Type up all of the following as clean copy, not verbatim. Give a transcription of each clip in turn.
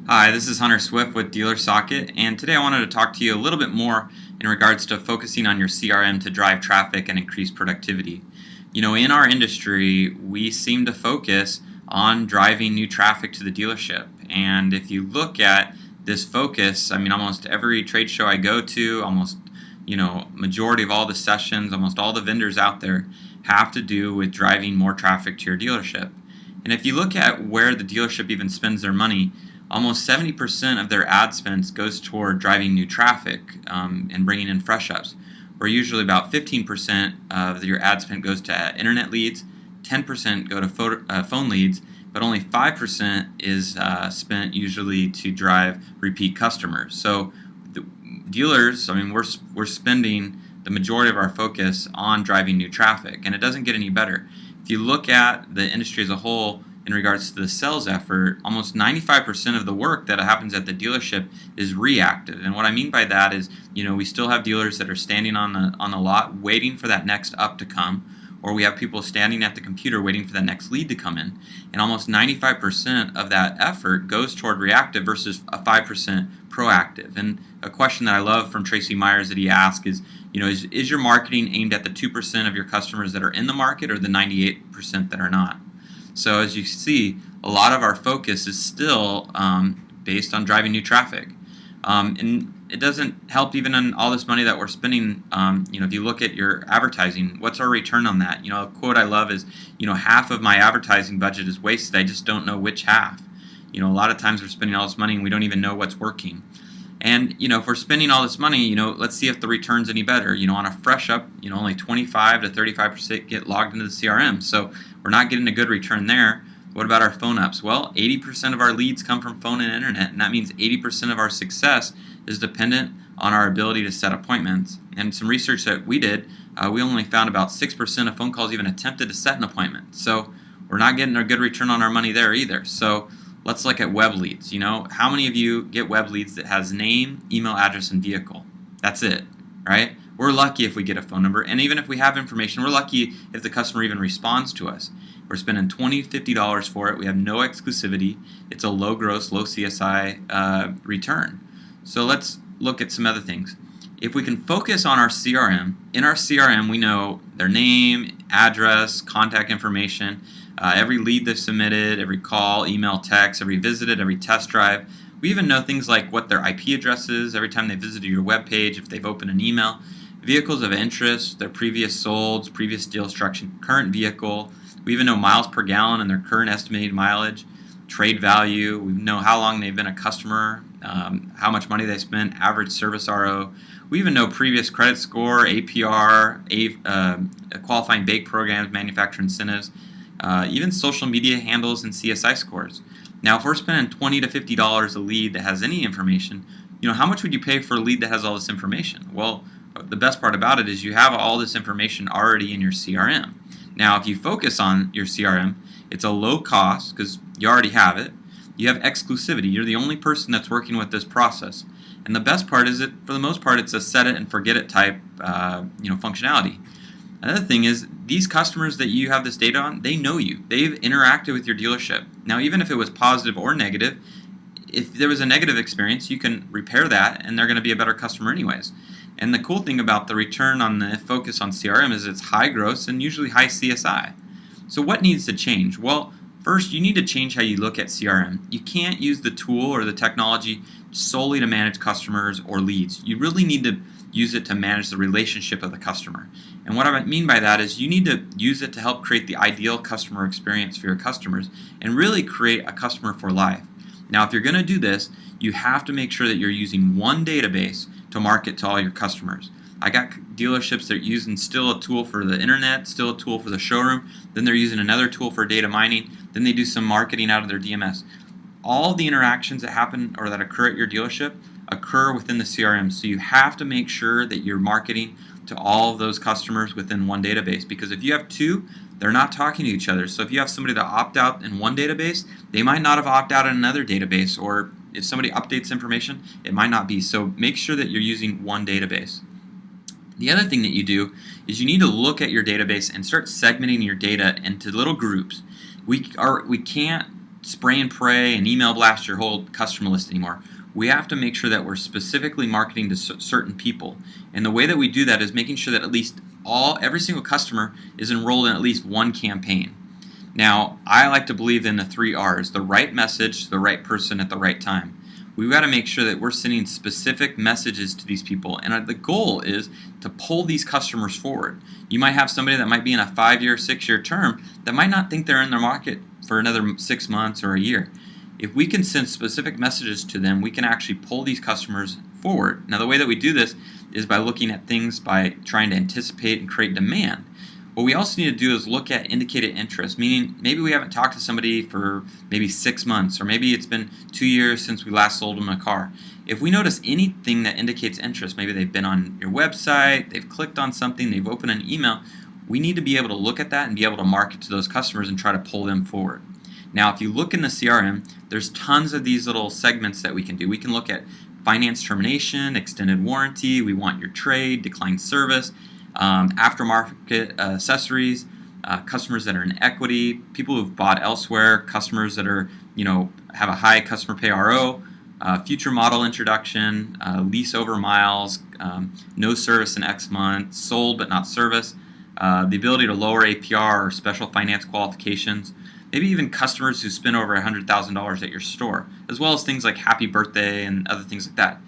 Hi, this is Hunter Swift with DealerSocket, and today I wanted to talk to you a little bit more in regards to focusing on your CRM to drive traffic and increase productivity. In our industry, we seem to focus on driving new traffic to the dealership, and if you look at this focus, almost every trade show I go to, majority of all the sessions, almost all the vendors out there have to do with driving more traffic to your dealership. And if you look at where the dealership even spends their money, almost 70% of their ad spend goes toward driving new traffic and bringing in fresh ups, where usually about 15% of your ad spend goes to internet leads, 10% go to phone leads, but only 5% is spent usually to drive repeat customers. So the dealers, we're spending the majority of our focus on driving new traffic, and it doesn't get any better. If you look at the industry as a whole, in regards to the sales effort, almost 95% of the work that happens at the dealership is reactive. And what I mean by that is, we still have dealers that are standing on the lot waiting for that next up to come, or we have people standing at the computer waiting for that next lead to come in. And almost 95% of that effort goes toward reactive versus a 5% proactive. And a question that I love from Tracy Myers that he asked is, is your marketing aimed at the 2% of your customers that are in the market or the 98% that are not? So as you see, a lot of our focus is still based on driving new traffic. And it doesn't help even on all this money that we're spending. If you look at your advertising, what's our return on that? A quote I love is, half of my advertising budget is wasted. I just don't know which half. A lot of times we're spending all this money and we don't even know what's working. And if we're spending all this money, let's see if the return's any better. On a fresh up, only 25 to 35% get logged into the CRM. So we're not getting a good return there. What about our phone ups? Well, 80% of our leads come from phone and internet, and that means 80% of our success is dependent on our ability to set appointments. And some research that we did, we only found about 6% of phone calls even attempted to set an appointment. So we're not getting a good return on our money there either. So let's look at web leads. How many of you get web leads that has name, email, address, and vehicle? That's it, right? We're lucky if we get a phone number, and even if we have information, we're lucky if the customer even responds to us. We're spending $20, $50 for it. We have no exclusivity. It's a low gross, low CSI return. So let's look at some other things. If we can focus on our CRM, in our CRM we know their name, address, contact information, every lead they've submitted, every call, email, text, every visited, every test drive. We even know things like what their IP address is every time they visited your web page, if they've opened an email, vehicles of interest, their previous solds, previous deal structure, current vehicle. We even know miles per gallon and their current estimated mileage, trade value. We know how long they've been a customer, how much money they spent, average service RO. We even know previous credit score, APR, qualifying bake programs, manufacturer incentives, even social media handles and CSI scores. Now, if we're spending $20 to $50 a lead that has any information, how much would you pay for a lead that has all this information? Well, the best part about it is you have all this information already in your CRM. Now, if you focus on your CRM, it's a low cost because you already have it. You have exclusivity. You're the only person that's working with this process. And the best part is that, for the most part, it's a set it and forget it type functionality. Another thing is these customers that you have this data on, they know you. They've interacted with your dealership. Now, even if it was positive or negative, if there was a negative experience, you can repair that and they're going to be a better customer anyways. And the cool thing about the return on the focus on CRM is it's high gross and usually high CSI. So what needs to change? Well, first, you need to change how you look at CRM. You can't use the tool or the technology solely to manage customers or leads. You really need to use it to manage the relationship of the customer. And what I mean by that is you need to use it to help create the ideal customer experience for your customers and really create a customer for life. Now, if you're going to do this, you have to make sure that you're using one database to market to all your customers. I got dealerships that are using still a tool for the internet, still a tool for the showroom, then they're using another tool for data mining, then they do some marketing out of their DMS. All the interactions that happen or that occur at your dealership occur within the CRM, so you have to make sure that you're marketing to all of those customers within one database, because if you have two, they're not talking to each other. So if you have somebody that opt out in one database, they might not have opted out in another database, or if somebody updates information, it might not be. So make sure that you're using one database. The other thing that you do is you need to look at your database and start segmenting your data into little groups. We can't spray and pray and email blast your whole customer list anymore. We have to make sure that we're specifically marketing to certain people. And the way that we do that is making sure that at least every single customer is enrolled in at least one campaign. Now, I like to believe in the 3 R's, the right message to the right person at the right time. We've got to make sure that we're sending specific messages to these people, and the goal is to pull these customers forward. You might have somebody that might be in a 5-year, 6-year term that might not think they're in the market for another 6 months or a year. If we can send specific messages to them, we can actually pull these customers forward. Now, the way that we do this is by looking at things by trying to anticipate and create demand. What we also need to do is look at indicated interest, meaning maybe we haven't talked to somebody for maybe 6 months, or maybe it's been 2 years since we last sold them a car. If we notice anything that indicates interest, maybe they've been on your website, they've clicked on something, they've opened an email, we need to be able to look at that and be able to market to those customers and try to pull them forward. Now, if you look in the CRM, there's tons of these little segments that we can do. We can look at finance termination, extended warranty, we want your trade, declined service, aftermarket accessories, customers that are in equity, people who've bought elsewhere, customers that are, have a high customer pay RO, future model introduction, lease over miles, no service in X months, sold but not service, the ability to lower APR or special finance qualifications, maybe even customers who spend over $100,000 at your store, as well as things like happy birthday and other things like that.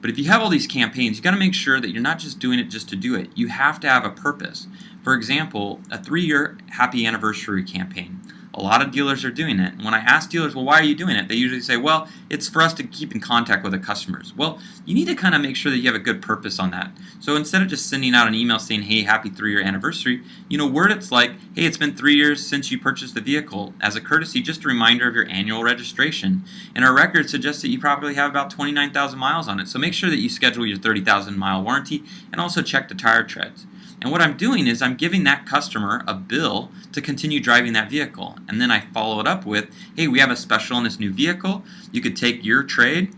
But if you have all these campaigns, you got to make sure that you're not just doing it just to do it. You have to have a purpose. For example, a 3-year happy anniversary campaign. A lot of dealers are doing it. And when I ask dealers, well, why are you doing it? They usually say, well, it's for us to keep in contact with the customers. Well, you need to kind of make sure that you have a good purpose on that. So instead of just sending out an email saying, hey, happy 3-year anniversary, word it's like, hey, it's been 3 years since you purchased the vehicle. As a courtesy, just a reminder of your annual registration. And our record suggests that you probably have about 29,000 miles on it. So make sure that you schedule your 30,000 mile warranty and also check the tire treads. And what I'm doing is I'm giving that customer a bill to continue driving that vehicle. And then I follow it up with, hey, we have a special on this new vehicle. You could take your trade,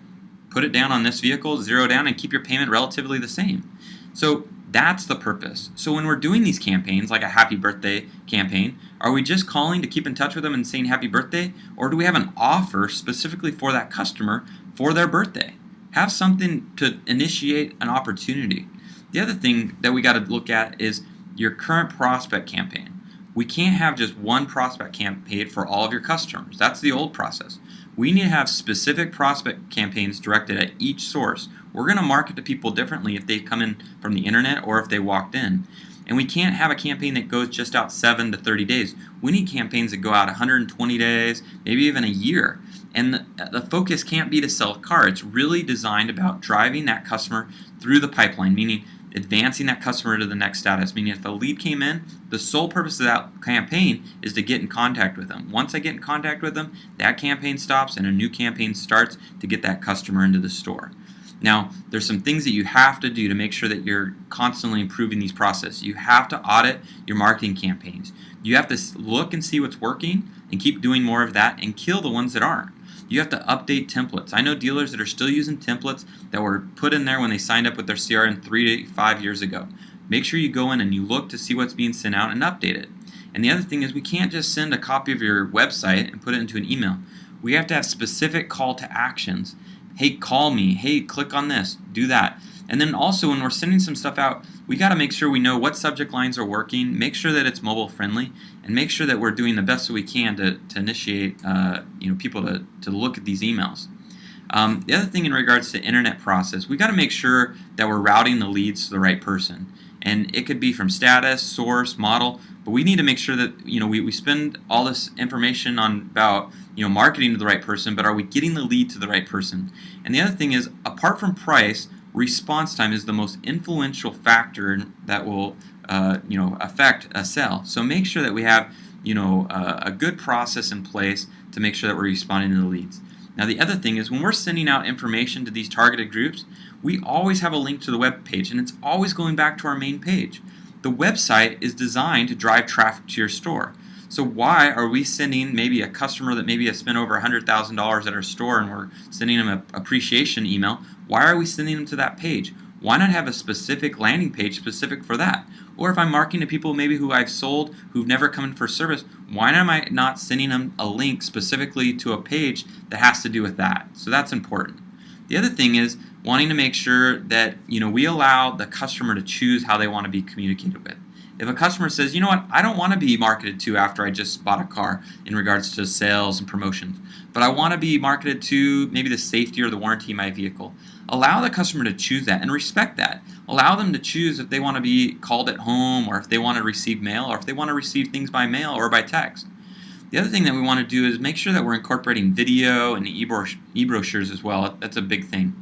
put it down on this vehicle, zero down, and keep your payment relatively the same. So that's the purpose. So when we're doing these campaigns, like a happy birthday campaign, are we just calling to keep in touch with them and saying happy birthday? Or do we have an offer specifically for that customer for their birthday? Have something to initiate an opportunity. The other thing that we got to look at is your current prospect campaign. We can't have just one prospect campaign for all of your customers. That's the old process. We need to have specific prospect campaigns directed at each source. We're going to market to people differently if they come in from the internet or if they walked in. And we can't have a campaign that goes just out 7 to 30 days. We need campaigns that go out 120 days, maybe even a year. And the focus can't be to sell a car. It's really designed about driving that customer through the pipeline, meaning advancing that customer to the next status, meaning if a lead came in, the sole purpose of that campaign is to get in contact with them. Once I get in contact with them, that campaign stops and a new campaign starts to get that customer into the store. Now, there's some things that you have to do to make sure that you're constantly improving these processes. You have to audit your marketing campaigns. You have to look and see what's working and keep doing more of that and kill the ones that aren't. You have to update templates. I know dealers that are still using templates that were put in there when they signed up with their CRM 3 to 5 years ago. Make sure you go in and you look to see what's being sent out and update it. And the other thing is we can't just send a copy of your website and put it into an email. We have to have specific call to actions. Hey, call me. Hey, click on this. Do that. And then also when we're sending some stuff out, we got to make sure we know what subject lines are working, make sure that it's mobile friendly, and make sure that we're doing the best that we can to initiate people to look at these emails. The other thing in regards to internet process, we got to make sure that we're routing the leads to the right person. And it could be from status, source, model, but we need to make sure that we spend all this information on about marketing to the right person, but are we getting the lead to the right person? And the other thing is, apart from price, response time is the most influential factor that will affect a sale. So make sure that we have a good process in place to make sure that we're responding to the leads. Now the other thing is when we're sending out information to these targeted groups, we always have a link to the web page and it's always going back to our main page. The website is designed to drive traffic to your store. So why are we sending maybe a customer that maybe has spent over $100,000 at our store and we're sending them an appreciation email? Why are we sending them to that page? Why not have a specific landing page specific for that? Or if I'm marketing to people maybe who I've sold who've never come in for service, why am I not sending them a link specifically to a page that has to do with that? So that's important. The other thing is wanting to make sure that we allow the customer to choose how they want to be communicated with. If a customer says, you know what, I don't want to be marketed to after I just bought a car in regards to sales and promotions, but I want to be marketed to maybe the safety or the warranty of my vehicle, allow the customer to choose that and respect that. Allow them to choose if they want to be called at home, or if they want to receive mail, or if they want to receive things by mail or by text. The other thing that we want to do is make sure that we're incorporating video and e-brochures as well. That's a big thing.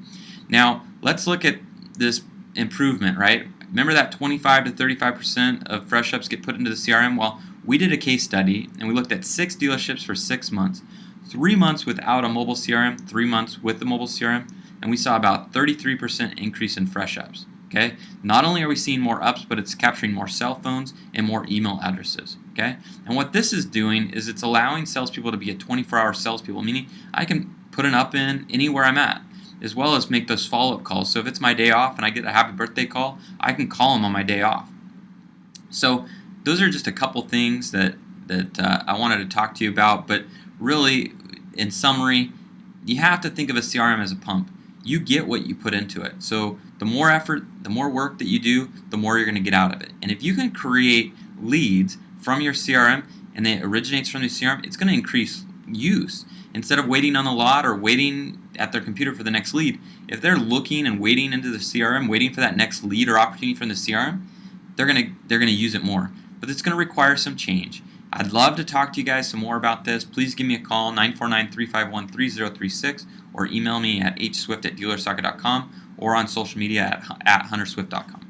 Now, let's look at this improvement, right? Remember that 25 to 35% of fresh ups get put into the CRM? Well, we did a case study and we looked at 6 dealerships for 6 months. 3 months without a mobile CRM, 3 months with the mobile CRM, and we saw about 33% increase in fresh ups. Okay? Not only are we seeing more ups, but it's capturing more cell phones and more email addresses. Okay? And what this is doing is it's allowing salespeople to be a 24-hour salespeople, meaning I can put an up in anywhere I'm at, as well as make those follow-up calls. So if it's my day off and I get a happy birthday call, I can call them on my day off. So those are just a couple things that I wanted to talk to you about, but really, in summary, you have to think of a CRM as a pump. You get what you put into it. So the more effort, the more work that you do, the more you're going to get out of it. And if you can create leads from your CRM and it originates from the CRM, it's going to increase use. Instead of waiting on the lot or waiting at their computer for the next lead, if they're looking and waiting into the CRM, waiting for that next lead or opportunity from the CRM, they're gonna use it more. But it's going to require some change. I'd love to talk to you guys some more about this. Please give me a call, 949-351-3036, or email me at hswift@dealersocket.com, or on social media at hunterswift.com.